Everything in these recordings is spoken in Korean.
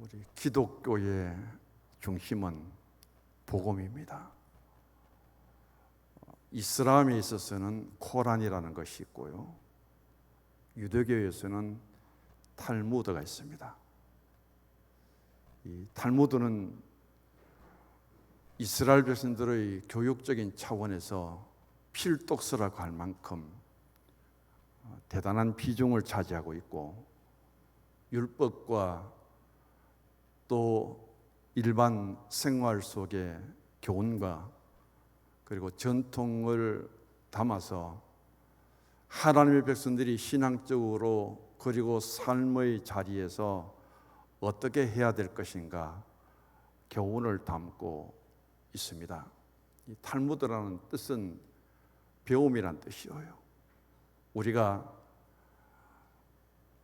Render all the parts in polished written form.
우리 기독교의 중심은 복음입니다. 이슬람에 있어서는 코란이라는 것이 있고요, 유대교에서는 탈무드가 있습니다. 이 탈무드는 이스라엘 백성들의 교육적인 차원에서 필독서라고 할 만큼 대단한 비중을 차지하고 있고, 율법과 또 일반 생활 속의 교훈과 그리고 전통을 담아서 하나님의 백성들이 신앙적으로 그리고 삶의 자리에서 어떻게 해야 될 것인가 교훈을 담고 있습니다. 이 탈무드라는 뜻은 배움이란 뜻이에요. 우리가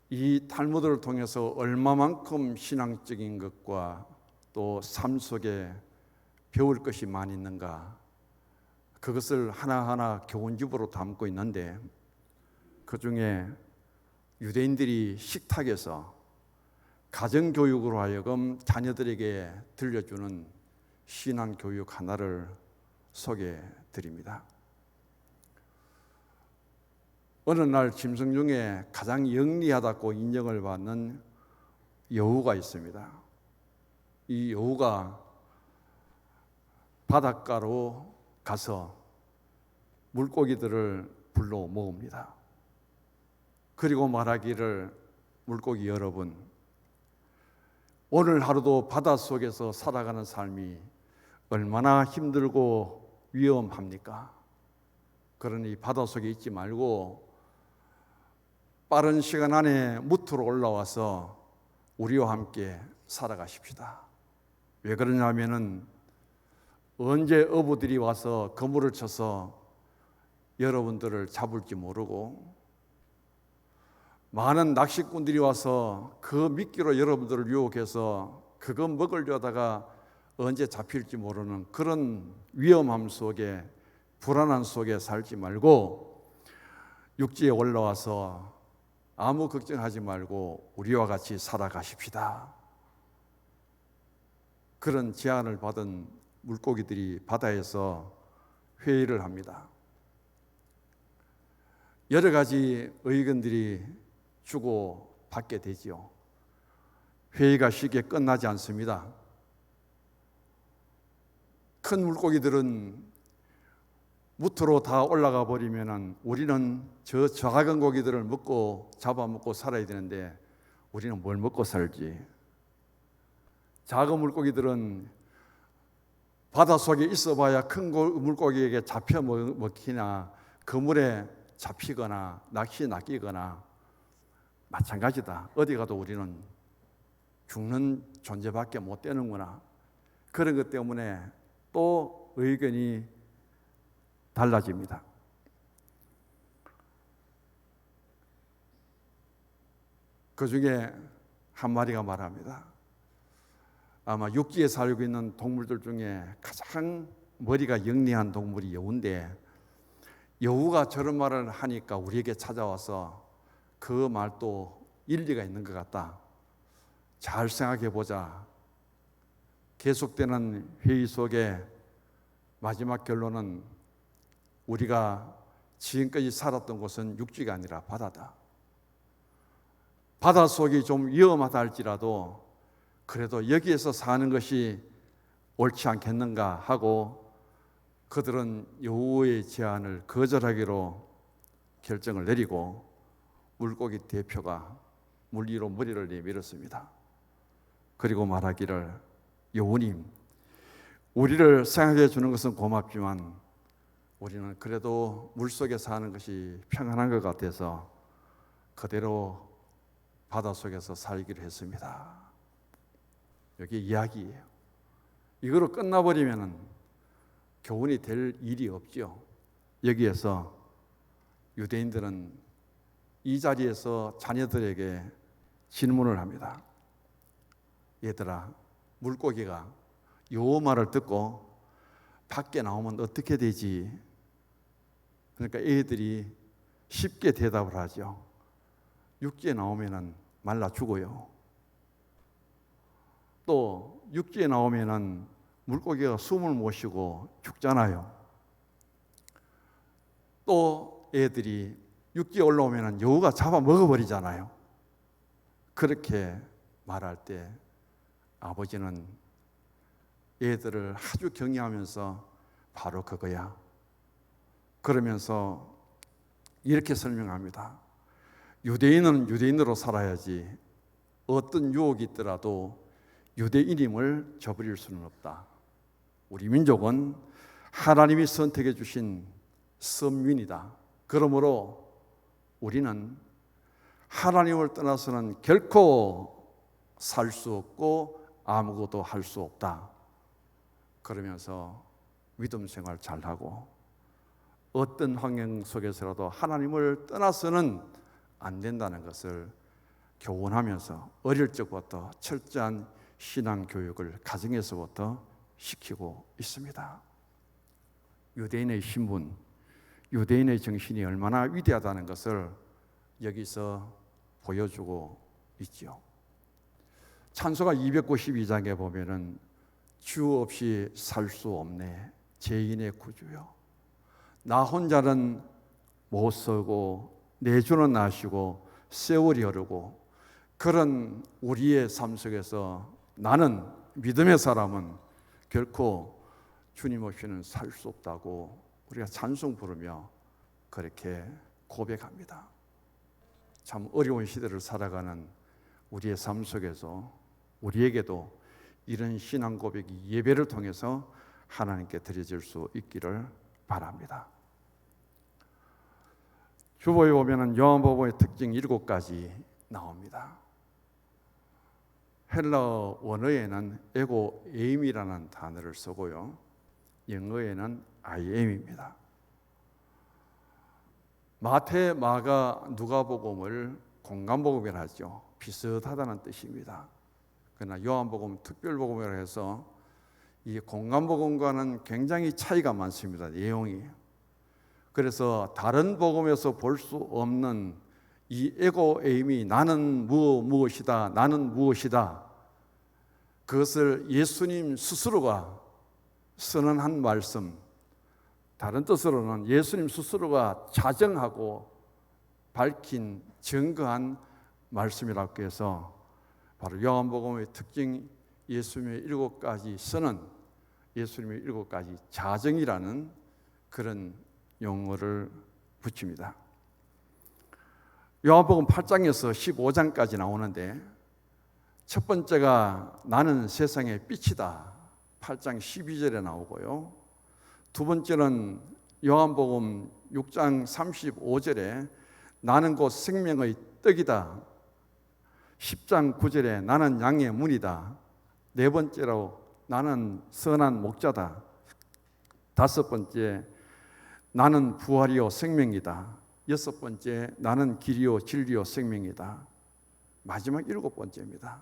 이 탈무드를 통해서 얼마만큼 신앙적인 것과 또 삶 속에 배울 것이 많이 있는가, 그것을 하나하나 교훈집으로 담고 있는데, 그 중에 유대인들이 식탁에서 가정교육으로 하여금 자녀들에게 들려주는 신앙교육 하나를 소개해 드립니다. 어느 날 짐승 중에 가장 영리하다고 인정을 받는 여우가 있습니다. 이 여우가 바닷가로 가서 물고기들을 불러 모읍니다. 그리고 말하기를, 물고기 여러분, 오늘 하루도 바닷속에서 살아가는 삶이 얼마나 힘들고 위험합니까? 그러니 바닷속에 있지 말고 빠른 시간 안에 무트로 올라와서 우리와 함께 살아가십시다. 왜 그러냐면은 언제 어부들이 와서 그물을 쳐서 여러분들을 잡을지 모르고, 많은 낚시꾼들이 와서 그 미끼로 여러분들을 유혹해서 그거 먹으려다가 언제 잡힐지 모르는 그런 위험함 속에, 불안함 속에 살지 말고 육지에 올라와서 아무 걱정하지 말고 우리와 같이 살아가십시다. 그런 제안을 받은 물고기들이 바다에서 회의를 합니다. 여러 가지 의견들이 주고 받게 되지요. 회의가 쉽게 끝나지 않습니다. 큰 물고기들은 무트로 다 올라가 버리면 우리는 저 작은 고기들을 잡아먹고 살아야 되는데 우리는 뭘 먹고 살지? 작은 물고기들은 바닷속에 있어봐야 큰 물고기에게 잡혀 먹히나 그물에 잡히거나 낚시에 낚이거나 마찬가지다. 어디 가도 우리는 죽는 존재밖에 못 되는구나. 그런 것 때문에 또 의견이 달라집니다. 그 중에 한 마리가 말합니다. 아마 육지에 살고 있는 동물들 중에 가장 머리가 영리한 동물이 여우인데, 여우가 저런 말을 하니까 우리에게 찾아와서 그 말도 일리가 있는 것 같다. 잘 생각해 보자. 계속되는 회의 속에 마지막 결론은 우리가 지금까지 살았던 곳은 육지가 아니라 바다다. 바닷속이 좀 위험하다 할지라도 그래도 여기에서 사는 것이 옳지 않겠는가 하고 그들은 여우의 제안을 거절하기로 결정을 내리고 물고기 대표가 물 위로 머리를 내밀었습니다. 그리고 말하기를, 여우님, 우리를 생각해 주는 것은 고맙지만 우리는 그래도 물속에 사는 것이 평안한 것 같아서 그대로 바닷속에서 살기로 했습니다. 여기 이야기예요. 이거로 끝나버리면 교훈이 될 일이 없죠. 여기에서 유대인들은 이 자리에서 자녀들에게 질문을 합니다. 얘들아, 물고기가 여호 말을 듣고 밖에 나오면 어떻게 되지? 그러니까 애들이 쉽게 대답을 하죠. 육지에 나오면 말라 죽어요. 또 육지에 나오면은 물고기가 숨을 못 쉬고 죽잖아요. 또 애들이 육지에 올라오면은 여우가 잡아 먹어버리잖아요. 그렇게 말할 때 아버지는 애들을 아주 경외하면서 바로 그거야. 그러면서 이렇게 설명합니다. 유대인은 유대인으로 살아야지 어떤 유혹이 있더라도 유대인임을 저버릴 수는 없다. 우리 민족은 하나님이 선택해 주신 선민이다. 그러므로 우리는 하나님을 떠나서는 결코 살 수 없고 아무것도 할 수 없다. 그러면서 믿음 생활 잘하고 어떤 환경 속에서라도 하나님을 떠나서는 안 된다는 것을 교훈하면서 어릴 적부터 철저한 신앙 교육을 가정에서부터 시키고 있습니다. 유대인의 신분, 유대인의 정신이 얼마나 위대하다는 것을 여기서 보여주고 있죠. 찬송가 292장에 보면은 주 없이 살 수 없네 죄인의 구주요. 나 혼자는 못 서고 내 주는 아시고 세월이 흐르고 그런 우리의 삶 속에서 나는 믿음의 사람은 결코 주님 없이는 살 수 없다고 우리가 찬송 부르며 그렇게 고백합니다. 참 어려운 시대를 살아가는 우리의 삶 속에서 우리에게도 이런 신앙 고백이 예배를 통해서 하나님께 드려질 수 있기를 바랍니다. 주보에 보면 요한복음의 특징 7가지 나옵니다. 헬라어 원어에는 에고 에임이라는 단어를 쓰고요. 영어에는 I am입니다. 마태, 마가, 누가복음을 공간복음이라 하죠. 비슷하다는 뜻입니다. 그러나 요한복음 특별복음이라 해서 이 공간복음과는 굉장히 차이가 많습니다. 내용이. 그래서 다른 복음에서 볼 수 없는 이 에고 에임이 나는 무엇이다, 나는 무엇이다. 그것을 예수님 스스로가 선언한 말씀, 다른 뜻으로는 예수님 스스로가 자정하고 밝힌 증거한 말씀이라고 해서 바로 요한복음의 특징 예수님의 7가지 선언, 예수님의 7가지 자정이라는 그런 용어를 붙입니다. 요한복음 8장에서 15장까지 나오는데 첫 번째가 나는 세상의 빛이다. 8장 12절에 나오고요. 두 번째는 요한복음 6장 35절에 나는 곧 생명의 떡이다. 10장 9절에 나는 양의 문이다. 네 번째로 나는 선한 목자다. 다섯 번째 나는 부활이요 생명이다. 여섯 번째 나는 길이요 진리요 생명이다. 마지막 7번째입니다.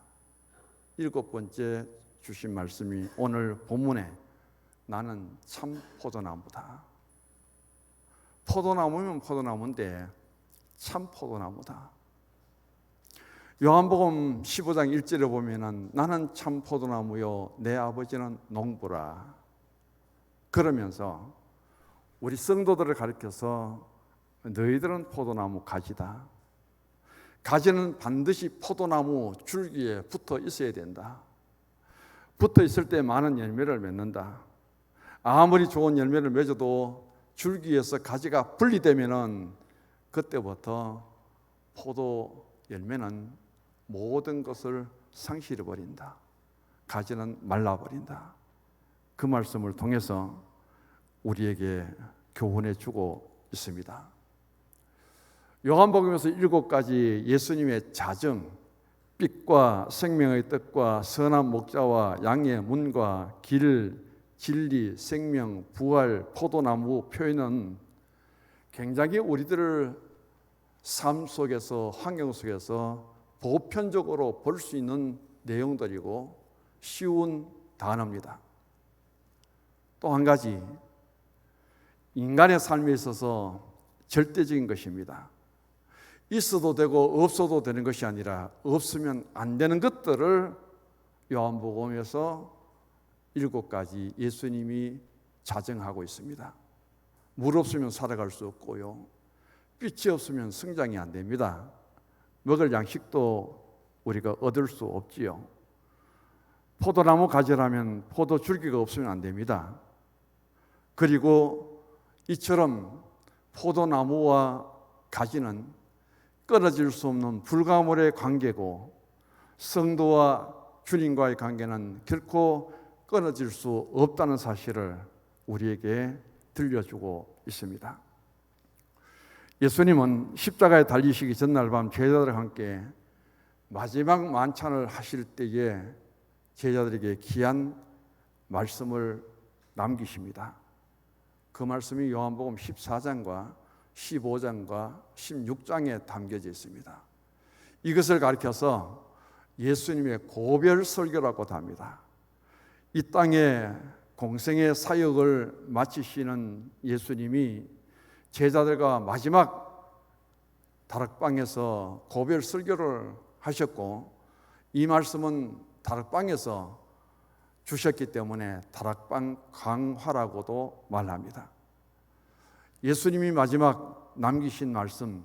7번째 주신 말씀이 오늘 본문에 나는 참 포도나무다. 포도나무면 포도나무인데 참 포도나무다. 요한복음 15장 1절에 보면은 나는 참 포도나무요 내 아버지는 농부라. 그러면서 우리 성도들을 가리켜서 너희들은 포도나무 가지다. 가지는 반드시 포도나무 줄기에 붙어 있어야 된다. 붙어 있을 때 많은 열매를 맺는다. 아무리 좋은 열매를 맺어도 줄기에서 가지가 분리되면은 그때부터 포도 열매는 모든 것을 상실해버린다. 가지는 말라버린다. 그 말씀을 통해서 우리에게 교훈해 주고 있습니다. 요한복음에서 7가지 예수님의 자정, 빛과 생명의 떡과 선한 목자와 양의 문과 길, 진리, 생명, 부활, 포도나무 표현은 굉장히 우리들을 삶 속에서 환경 속에서 보편적으로 볼 수 있는 내용들이고 쉬운 단어입니다. 또 한 가지 인간의 삶에 있어서 절대적인 것입니다. 있어도 되고 없어도 되는 것이 아니라 없으면 안 되는 것들을 요한복음에서 7가지 예수님이 자정하고 있습니다. 물 없으면 살아갈 수 없고요. 빛이 없으면 성장이 안 됩니다. 먹을 양식도 우리가 얻을 수 없지요. 포도나무 가지라면 포도 줄기가 없으면 안 됩니다. 그리고 이처럼 포도나무와 가지는 끊어질 수 없는 불가물의 관계고, 성도와 주님과의 관계는 결코 끊어질 수 없다는 사실을 우리에게 들려주고 있습니다. 예수님은 십자가에 달리시기 전날 밤 제자들과 함께 마지막 만찬을 하실 때에 제자들에게 귀한 말씀을 남기십니다. 그 말씀이 요한복음 14장과 15장과 16장에 담겨져 있습니다. 이것을 가리켜서 예수님의 고별 설교라고도 합니다. 이 땅에 공생의 사역을 마치시는 예수님이 제자들과 마지막 다락방에서 고별 설교를 하셨고, 이 말씀은 다락방에서 주셨기 때문에 다락방 강화라고도 말합니다. 예수님이 마지막 남기신 말씀,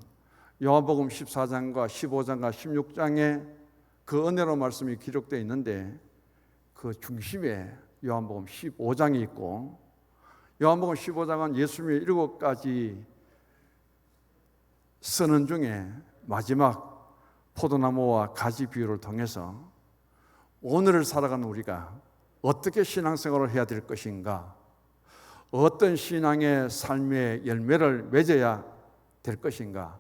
요한복음 14장과 15장과 16장에 그 은혜로운 말씀이 기록되어 있는데, 그 중심에 요한복음 15장이 있고, 요한복음 15장은 예수님의 7가지 선언 중에 마지막 포도나무와 가지 비유를 통해서 오늘을 살아가는 우리가 어떻게 신앙생활을 해야 될 것인가, 어떤 신앙의 삶의 열매를 맺어야 될 것인가,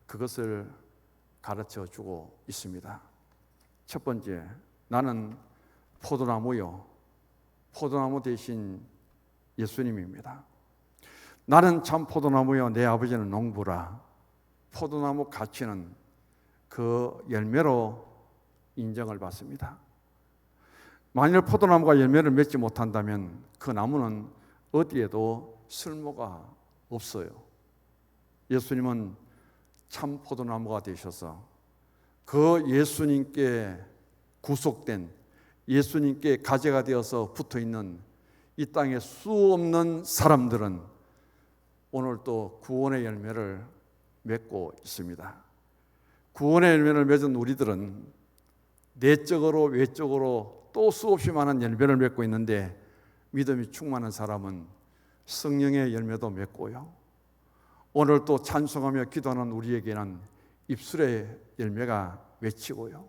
그것을 가르쳐 주고 있습니다. 첫 번째, 나는 포도나무요, 포도나무 대신 예수님입니다. 나는 참 포도나무요, 내 아버지는 농부라. 포도나무 가치는 그 열매로 인정을 받습니다. 만일 포도나무가 열매를 맺지 못한다면 그 나무는 어디에도 쓸모가 없어요. 예수님은 참 포도나무가 되셔서 그 예수님께 구속된, 예수님께 가지가 되어서 붙어있는 이 땅에 수 없는 사람들은 오늘 또 구원의 열매를 맺고 있습니다. 구원의 열매를 맺은 우리들은 내적으로 외적으로 또 수없이 많은 열매를 맺고 있는데, 믿음이 충만한 사람은 성령의 열매도 맺고요, 오늘 또 찬송하며 기도하는 우리에게는 입술의 열매가 맺히고요,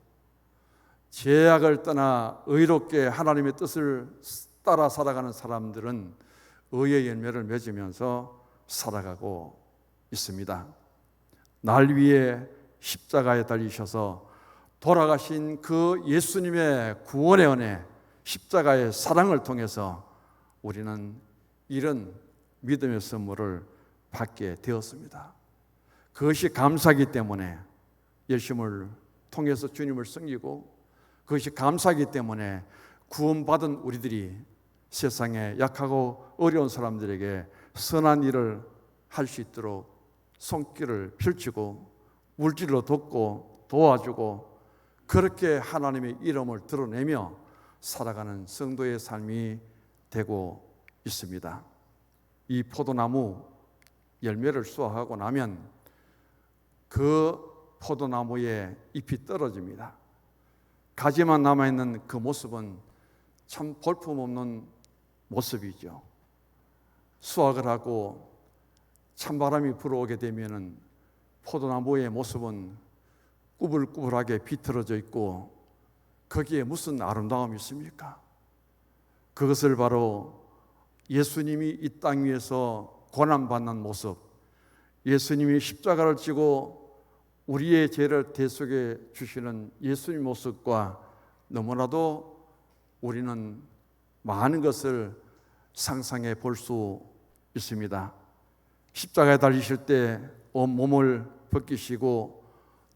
죄악을 떠나 의롭게 하나님의 뜻을 따라 살아가는 사람들은 의의 열매를 맺으면서 살아가고 있습니다. 날 위해 십자가에 달리셔서 돌아가신 그 예수님의 구원의 은혜, 십자가의 사랑을 통해서 우리는 이런 믿음의 선물을 받게 되었습니다. 그것이 감사하기 때문에 예수님을 통해서 주님을 섬기고, 그것이 감사하기 때문에 구원받은 우리들이 세상에 약하고 어려운 사람들에게 선한 일을 할 수 있도록 손길을 펼치고 물질로 돕고 도와주고, 그렇게 하나님의 이름을 드러내며 살아가는 성도의 삶이 되고 있습니다. 이 포도나무 열매를 수확하고 나면 그 포도나무에 잎이 떨어집니다. 가지만 남아있는 그 모습은 참 볼품없는 모습이죠. 수확을 하고 찬바람이 불어오게 되면 포도나무의 모습은 꾸불꾸불하게 비틀어져 있고, 거기에 무슨 아름다움이 있습니까? 그것을 바로 예수님이 이 땅 위에서 고난받는 모습, 예수님이 십자가를 지고 우리의 죄를 대속해 주시는 예수님 모습과 너무나도 우리는 많은 것을 상상해 볼 수 있습니다. 십자가에 달리실 때 온몸을 벗기시고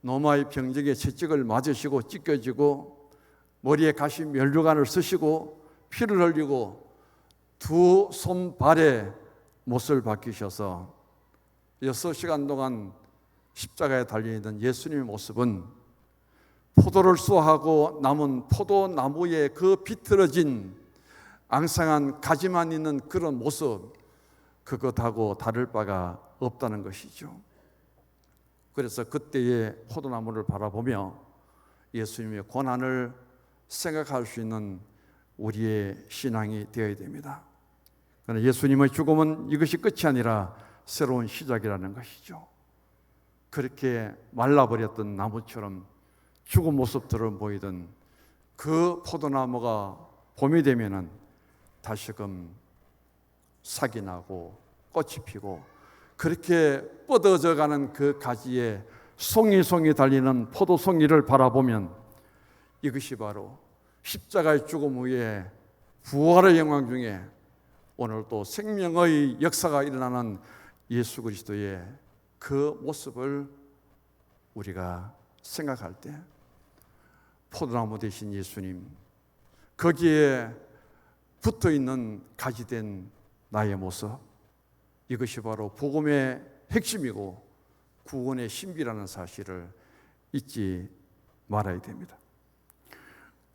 노마의 병적의 채찍을 맞으시고 찢겨지고 머리에 가시 면류관을 쓰시고 피를 흘리고 두 손발에 못을 박히셔서 6시간 동안 십자가에 달려있는 예수님의 모습은 포도를 쏘하고 남은 포도나무의 그 비틀어진 앙상한 가지만 있는 그런 모습, 그것하고 다를 바가 없다는 것이죠. 그래서 그때의 포도나무를 바라보며 예수님의 고난을 생각할 수 있는 우리의 신앙이 되어야 됩니다. 그러나 예수님의 죽음은 이것이 끝이 아니라 새로운 시작이라는 것이죠. 그렇게 말라버렸던 나무처럼 죽은 모습들을 보이던 그 포도나무가 봄이 되면은 다시금 싹이 나고 꽃이 피고 그렇게 뻗어져가는 그 가지에 송이송이 달리는 포도송이를 바라보면 이것이 바로 십자가의 죽음 후에 부활의 영광 중에 오늘 또 생명의 역사가 일어나는 예수 그리스도의 그 모습을 우리가 생각할 때 포도나무 되신 예수님, 거기에 붙어있는 가지된 나의 모습, 이것이 바로 복음의 핵심이고 구원의 신비라는 사실을 잊지 말아야 됩니다.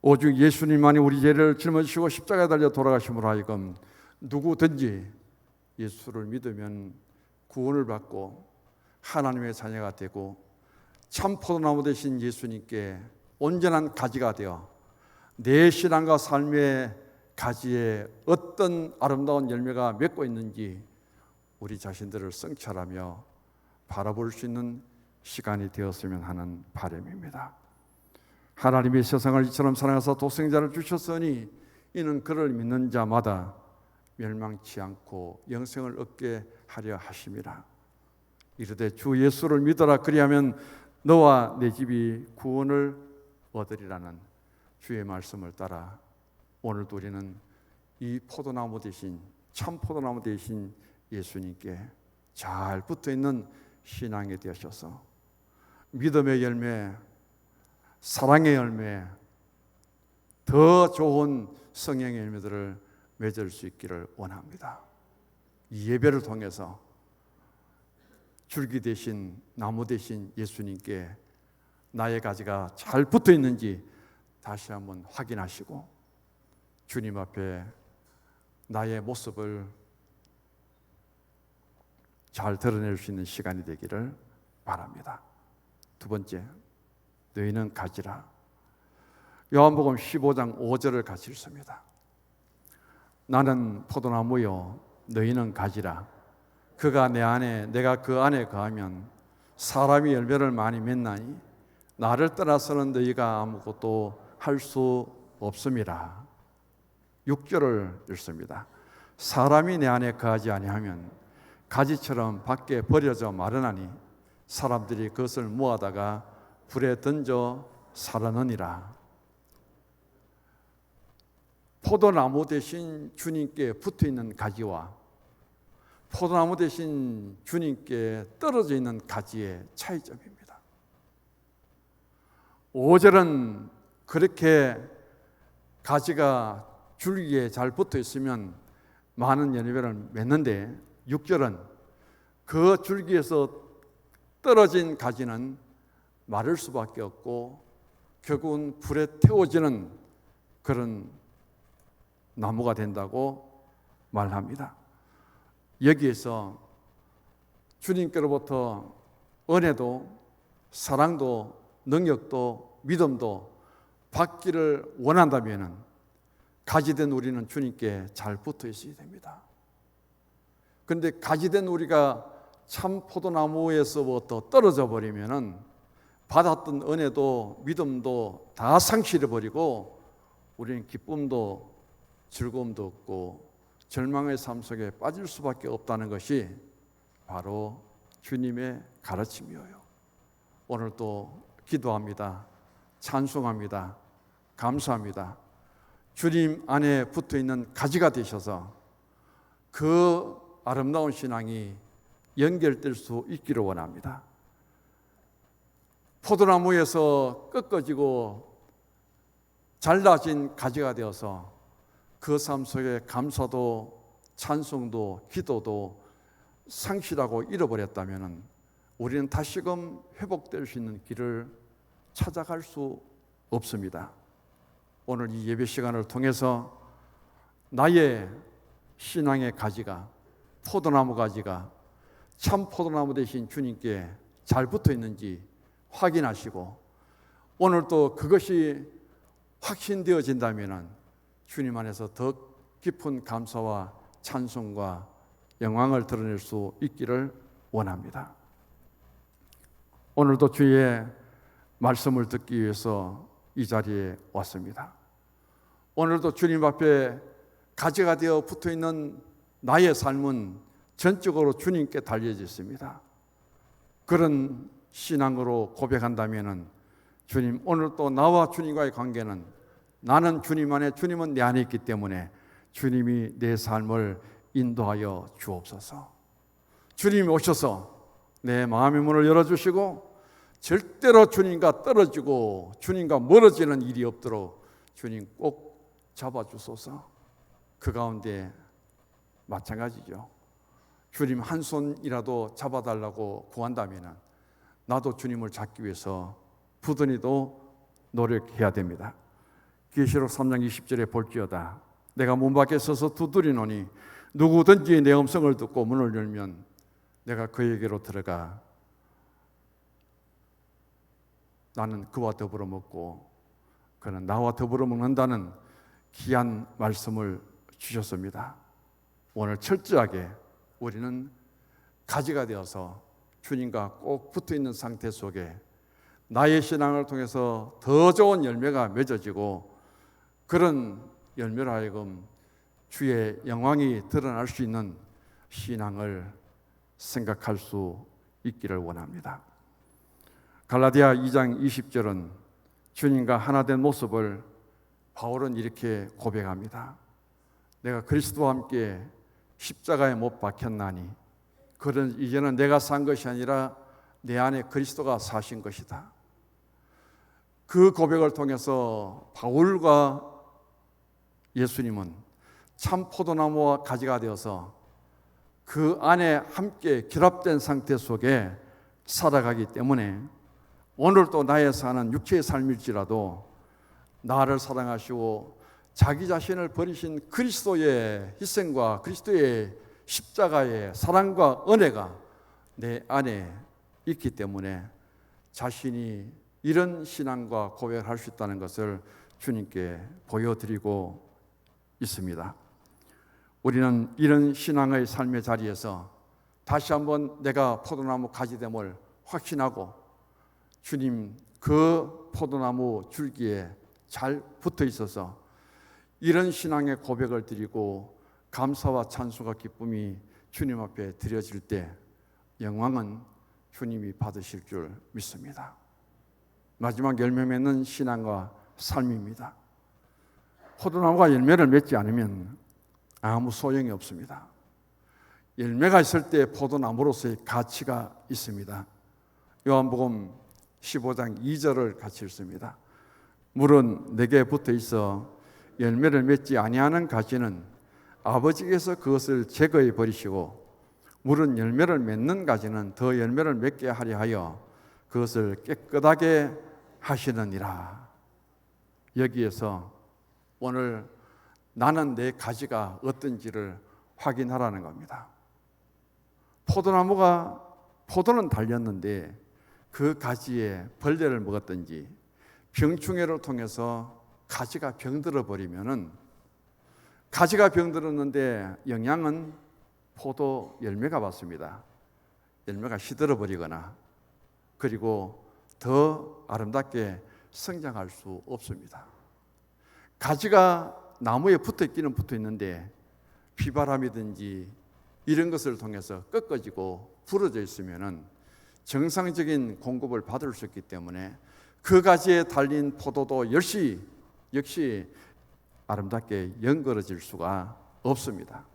오직 예수님만이 우리 죄를 짊어지시고 십자가에 달려 돌아가심으로 하여금 누구든지 예수를 믿으면 구원을 받고 하나님의 자녀가 되고 참 포도나무 되신 예수님께 온전한 가지가 되어 내 신앙과 삶의 가지에 어떤 아름다운 열매가 맺고 있는지 우리 자신들을 성찰하며 바라볼 수 있는 시간이 되었으면 하는 바람입니다. 하나님이 세상을 이처럼 사랑하사 독생자를 주셨으니 이는 그를 믿는 자마다 멸망치 않고 영생을 얻게 하려 하심이라. 이르되 주 예수를 믿어라, 그리하면 너와 내 집이 구원을 얻으리라는 주의 말씀을 따라 오늘도 우리는 이 포도나무 대신 참 포도나무 대신 예수님께 잘 붙어있는 신앙이 되셔서 믿음의 열매, 사랑의 열매, 더 좋은 성령의 열매들을 맺을 수 있기를 원합니다. 이 예배를 통해서 줄기 대신 나무 대신 예수님께 나의 가지가 잘 붙어 있는지 다시 한번 확인하시고 주님 앞에 나의 모습을 잘 드러낼 수 있는 시간이 되기를 바랍니다. 두 번째, 너희는 가지라. 요한복음 15장 5절을 같이 읽습니다. 나는 포도나무요 너희는 가지라. 그가 내 안에 내가 그 안에 거하면 사람이 열매를 많이 맺나니 나를 떠나서는 너희가 아무것도 할 수 없음이라. 6절을 읽습니다. 사람이 내 안에 거하지 아니하면 가지처럼 밖에 버려져 마르나니 사람들이 그것을 모아다가 불에 던져 살아느니라. 포도나무 대신 주님께 붙어있는 가지와 포도나무 대신 주님께 떨어져 있는 가지의 차이점입니다. 5절은 그렇게 가지가 줄기에 잘 붙어 있으면 많은 열매를 맺는데 6절은 그 줄기에서 떨어진 가지는 마를 수밖에 없고 결국은 불에 태워지는 그런 나무가 된다고 말합니다. 여기에서 주님께로부터 은혜도 사랑도 능력도 믿음도 받기를 원한다면 가지된 우리는 주님께 잘 붙어 있어야 됩니다. 그런데 가지된 우리가 참 포도나무에서부터 떨어져 버리면 받았던 은혜도 믿음도 다 상실해 버리고 우리는 기쁨도 즐거움도 없고 절망의 삶 속에 빠질 수밖에 없다는 것이 바로 주님의 가르침이에요. 오늘도 기도합니다. 찬송합니다. 감사합니다. 주님 안에 붙어있는 가지가 되셔서 그 아름다운 신앙이 연결될 수 있기를 원합니다. 포도나무에서 꺾어지고 잘라진 가지가 되어서 그 삶 속에 감사도 찬송도 기도도 상실하고 잃어버렸다면 우리는 다시금 회복될 수 있는 길을 찾아갈 수 없습니다. 오늘 이 예배 시간을 통해서 나의 신앙의 가지가, 포도나무 가지가 참 포도나무 되신 주님께 잘 붙어 있는지 확인하시고, 오늘 또 그것이 확신되어진다면 주님 안에서 더 깊은 감사와 찬송과 영광을 드러낼 수 있기를 원합니다. 오늘도 주의 말씀을 듣기 위해서 이 자리에 왔습니다. 오늘도 주님 앞에 가지가 되어 붙어 있는 나의 삶은 전적으로 주님께 달려져 있습니다. 그런 신앙으로 고백한다면 주님, 오늘 또 나와 주님과의 관계는 나는 주님 안에, 주님은 내 안에 있기 때문에 주님이 내 삶을 인도하여 주옵소서. 주님이 오셔서 내 마음의 문을 열어주시고 절대로 주님과 떨어지고 주님과 멀어지는 일이 없도록 주님 꼭 잡아주소서. 그 가운데 마찬가지죠. 주님 한 손이라도 잡아달라고 구한다면 나도 주님을 잡기 위해서 부단히도 노력해야 됩니다. 계시록 3장 20절에 볼지어다 내가 문 밖에 서서 두드리노니 누구든지 내 음성을 듣고 문을 열면 내가 그에게로 들어가 나는 그와 더불어 먹고 그는 나와 더불어 먹는다는 귀한 말씀을 주셨습니다. 오늘 철저하게 우리는 가지가 되어서 주님과 꼭 붙어있는 상태 속에 나의 신앙을 통해서 더 좋은 열매가 맺어지고 그런 열매로 하여금 주의 영광이 드러날 수 있는 신앙을 생각할 수 있기를 원합니다. 갈라디아 2장 20절은 주님과 하나 된 모습을 바울은 이렇게 고백합니다. 내가 그리스도와 함께 십자가에 못 박혔나니 그런 이제는 내가 산 것이 아니라 내 안에 그리스도가 사신 것이다. 그 고백을 통해서 바울과 예수님은 참 포도나무와 가지가 되어서 그 안에 함께 결합된 상태 속에 살아가기 때문에 오늘도 나의 사는 육체의 삶일지라도 나를 사랑하시고 자기 자신을 버리신 그리스도의 희생과 그리스도의 십자가의 사랑과 은혜가 내 안에 있기 때문에 자신이 이런 신앙과 고백을 할 수 있다는 것을 주님께 보여드리고 있습니다. 우리는 이런 신앙의 삶의 자리에서 다시 한번 내가 포도나무 가지됨을 확신하고 주님 그 포도나무 줄기에 잘 붙어 있어서 이런 신앙의 고백을 드리고 감사와 찬송과 기쁨이 주님 앞에 드려질 때 영광은 주님이 받으실 줄 믿습니다. 마지막 열매 맺는 신앙과 삶입니다. 포도나무가 열매를 맺지 않으면 아무 소용이 없습니다. 열매가 있을 때 포도나무로서의 가치가 있습니다. 요한복음 15장 2절을 같이 읽습니다. 물은 내게 붙어 있어 열매를 맺지 아니하는 가지는 아버지께서 그것을 제거해 버리시고 물은 열매를 맺는 가지는 더 열매를 맺게 하려 하여 그것을 깨끗하게 하시느니라. 여기에서 오늘 나는 내 가지가 어떤지를 확인하라는 겁니다. 포도는 달렸는데 그 가지에 벌레를 먹었든지 병충해를 통해서 가지가 병들어 버리면은 가지가 병들었는데 영양은 포도 열매가 받습니다. 열매가 시들어 버리거나 그리고 더 아름답게 성장할 수 없습니다. 가지가 나무에 붙어 있기는 붙어 있는데 비바람이든지 이런 것을 통해서 꺾어지고 부러져 있으면은 정상적인 공급을 받을 수 있기 때문에 그 가지에 달린 포도도 역시 아름답게 연결어질 수가 없습니다.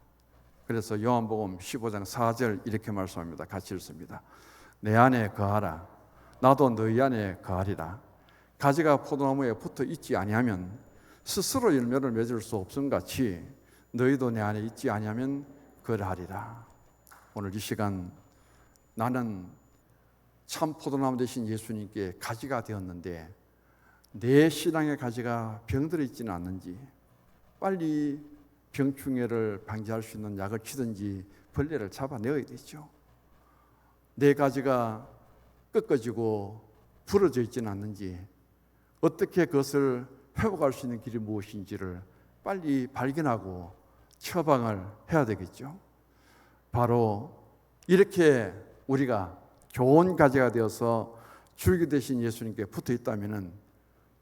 그래서 요한복음 15장 4절 이렇게 말씀합니다. 같이 읽습니다. 내 안에 거하라 나도 너희 안에 거하리라. 가지가 포도나무에 붙어 있지 아니하면 스스로 열매를 맺을 수 없음 같이 너희도 내 안에 있지 아니하면 그러하리라. 오늘 이 시간 나는 참 포도나무 되신 예수님께 가지가 되었는데 내 신앙의 가지가 병들어 있지는 않는지, 빨리 병충해를 방지할 수 있는 약을 치든지 벌레를 잡아내어야 되죠. 내 가지가 꺾어지고 부러져 있지는 않는지, 어떻게 그것을 회복할 수 있는 길이 무엇인지를 빨리 발견하고 처방을 해야 되겠죠. 바로 이렇게 우리가 좋은 가지가 되어서 줄기 되신 예수님께 붙어 있다면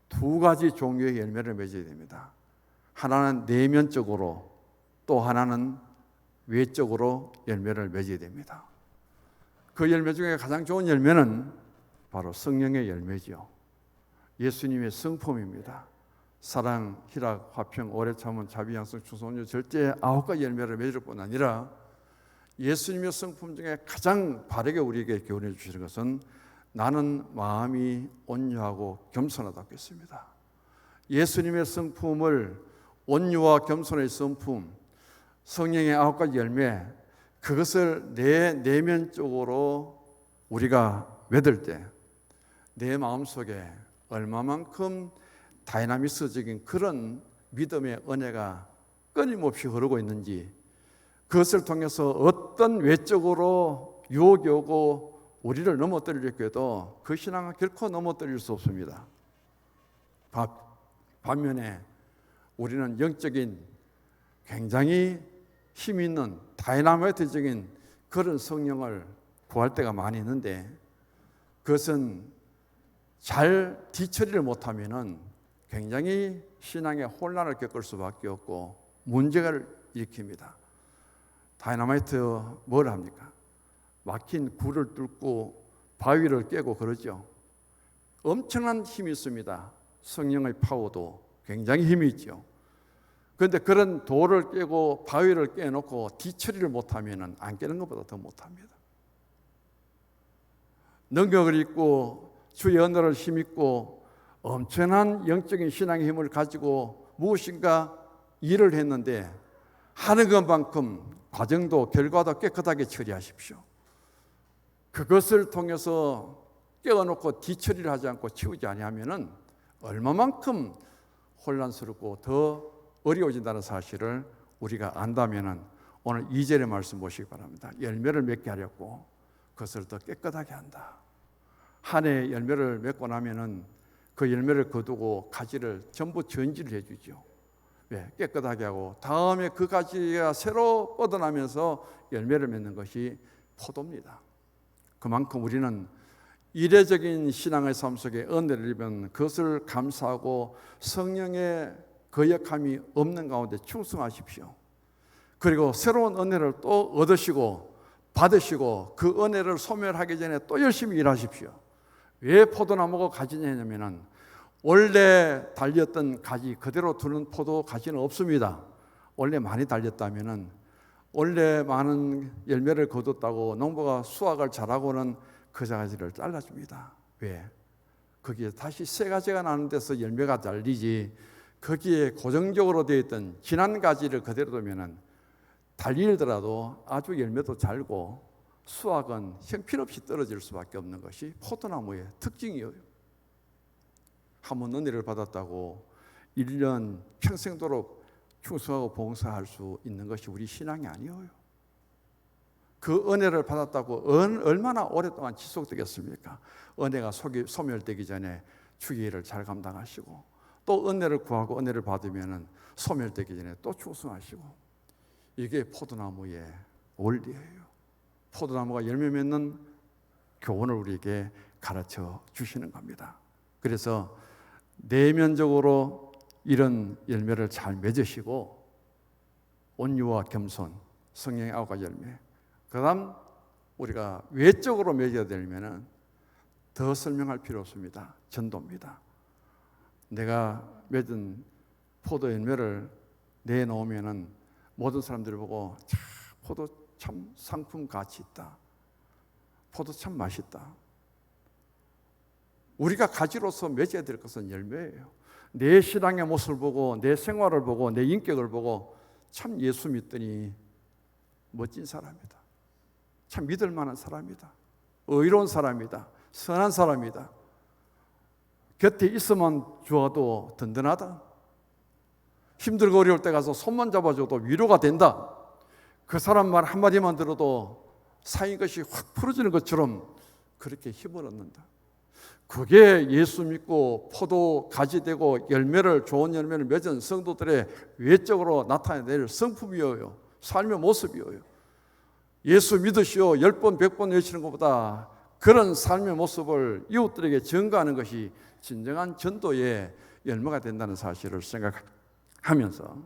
두 가지 종류의 열매를 맺어야 됩니다. 하나는 내면적으로, 또 하나는 외적으로 열매를 맺어야 됩니다. 그 열매 중에 가장 좋은 열매는 바로 성령의 열매죠. 예수님의 성품입니다. 사랑, 희락, 화평, 오래 참음, 자비, 양성, 충성요, 절제 9가지 열매를 맺을 뿐 아니라 예수님의 성품 중에 가장 바르게 우리에게 교훈해 주시는 것은 나는 마음이 온유하고 겸손하다고 했습니다. 예수님의 성품을, 온유와 겸손의 성품, 성령의 9가지 열매, 그것을 내 내면적으로 우리가 맺을 때 내 마음속에 얼마만큼 다이나미스적인 그런 믿음의 은혜가 끊임없이 흐르고 있는지, 그것을 통해서 어떤 외적으로 유혹이 오고 우리를 넘어뜨리려고 해도 그 신앙은 결코 넘어뜨릴 수 없습니다. 반면에 우리는 영적인 굉장히 힘 있는 다이나마이트적인 그런 성령을 구할 때가 많이 있는데, 그것은 잘 뒤처리를 못하면 굉장히 신앙의 혼란을 겪을 수밖에 없고 문제를 일으킵니다. 다이나마이트 뭘 합니까? 막힌 굴을 뚫고 바위를 깨고 그러죠. 엄청난 힘이 있습니다. 성령의 파워도 굉장히 힘이 있죠. 그런데 그런 돌을 깨고 바위를 깨놓고 뒤처리를 못하면 안 깨는 것보다 더 못합니다. 능력을 입고 주의 언어를 힘입고 엄청난 영적인 신앙의 힘을 가지고 무엇인가 일을 했는데 하는 것만큼 과정도 결과도 깨끗하게 처리하십시오. 그것을 통해서 깨어놓고 뒤처리를 하지 않고 치우지 아니하면은 얼마만큼 혼란스럽고 더 어려워진다는 사실을 우리가 안다면은 오늘 2절의 말씀 보시기 바랍니다. 열매를 맺게 하려고 그것을 더 깨끗하게 한다. 한 해 열매를 맺고 나면은 그 열매를 거두고 가지를 전부 전지를 해주죠. 왜? 깨끗하게 하고 다음에 그 가지가 새로 뻗어나면서 열매를 맺는 것이 포도입니다. 그만큼 우리는 이례적인 신앙의 삶 속에 은혜를 입은 그것을 감사하고 성령의 거역함이 없는 가운데 충성하십시오. 그리고 새로운 은혜를 또 얻으시고 받으시고 그 은혜를 소멸하기 전에 또 열심히 일하십시오. 왜 포도나무가 가지냐면은 원래 달렸던 가지 그대로 두는 포도 가지는 없습니다. 원래 많이 달렸다면은 원래 많은 열매를 거뒀다고 농부가 수확을 잘하고는 그 가지를 잘라줍니다. 왜? 거기에 다시 새 가지가 나는 데서 열매가 달리지, 거기에 고정적으로 되어 있던 지난 가지를 그대로 두면은 달리더라도 아주 열매도 잘고 수확은 형편없이 떨어질 수밖에 없는 것이 포도나무의 특징이에요. 한번 은혜를 받았다고 1년 평생도록 충성하고 봉사할 수 있는 것이 우리 신앙이 아니에요. 그 은혜를 받았다고 얼마나 오랫동안 지속되겠습니까? 은혜가 소멸되기 전에 주기를 잘 감당하시고 또 은혜를 구하고 은혜를 받으면 소멸되기 전에 또 충성하시고, 이게 포도나무의 원리예요. 포도나무가 열매 맺는 교훈을 우리에게 가르쳐 주시는 겁니다. 그래서 내면적으로 이런 열매를 잘 맺으시고 온유와 겸손, 성령의 9가지 열매, 그 다음 우리가 외적으로 맺어야 되려면 더 설명할 필요 없습니다. 전도입니다. 내가 맺은 포도 열매를 내놓으면 모든 사람들이 보고 포도 참 상품 가치 있다. 포도 참 맛있다. 우리가 가지로서 맺어야 될 것은 열매예요. 내 신앙의 모습을 보고 내 생활을 보고 내 인격을 보고 참 예수 믿더니 멋진 사람이다. 참 믿을 만한 사람이다. 의로운 사람이다. 선한 사람이다. 곁에 있으면 좋아도 든든하다. 힘들고 어려울 때 가서 손만 잡아줘도 위로가 된다. 그 사람 말 한마디만 들어도 쌓인 것이 확 풀어지는 것처럼 그렇게 힘을 얻는다. 그게 예수 믿고 포도 가지 되고 좋은 열매를 맺은 성도들의 외적으로 나타내낼 성품이어요. 삶의 모습이어요. 예수 믿으시오 10번 100번 외치는 것보다 그런 삶의 모습을 이웃들에게 전가하는 것이 진정한 전도의 열매가 된다는 사실을 생각하면서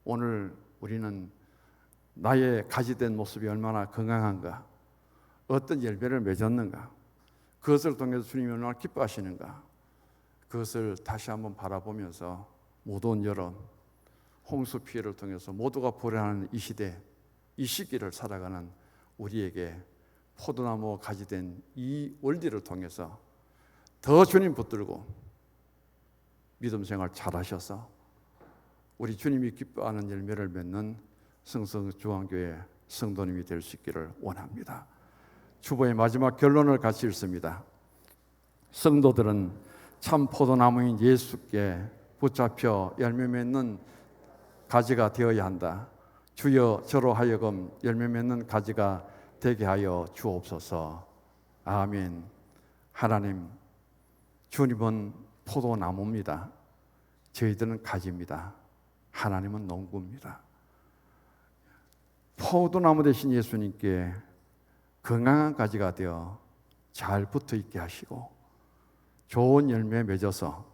오늘 우리는 나의 가지된 모습이 얼마나 건강한가, 어떤 열매를 맺었는가, 그것을 통해서 주님이 얼마나 기뻐하시는가, 그것을 다시 한번 바라보면서 무더운 여름 홍수 피해를 통해서 모두가 불안한 이 시대, 이 시기를 살아가는 우리에게 포도나무 가지된 이 원리를 통해서 더 주님 붙들고 믿음 생활 잘하셔서 우리 주님이 기뻐하는 열매를 맺는 성성중앙교회 성도님이 될 수 있기를 원합니다. 주보의 마지막 결론을 같이 읽습니다. 성도들은 참 포도나무인 예수께 붙잡혀 열매 맺는 가지가 되어야 한다. 주여 저로 하여금 열매 맺는 가지가 되게 하여 주옵소서. 아멘. 하나님, 주님은 포도나무입니다. 저희들은 가지입니다. 하나님은 농부입니다. 포도나무 되신 예수님께 건강한 가지가 되어 잘 붙어 있게 하시고 좋은 열매 맺어서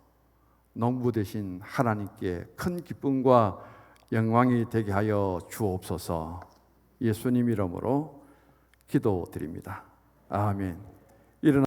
농부 되신 하나님께 큰 기쁨과 영광이 되게 하여 주옵소서. 예수님 이름으로 기도드립니다. 아멘.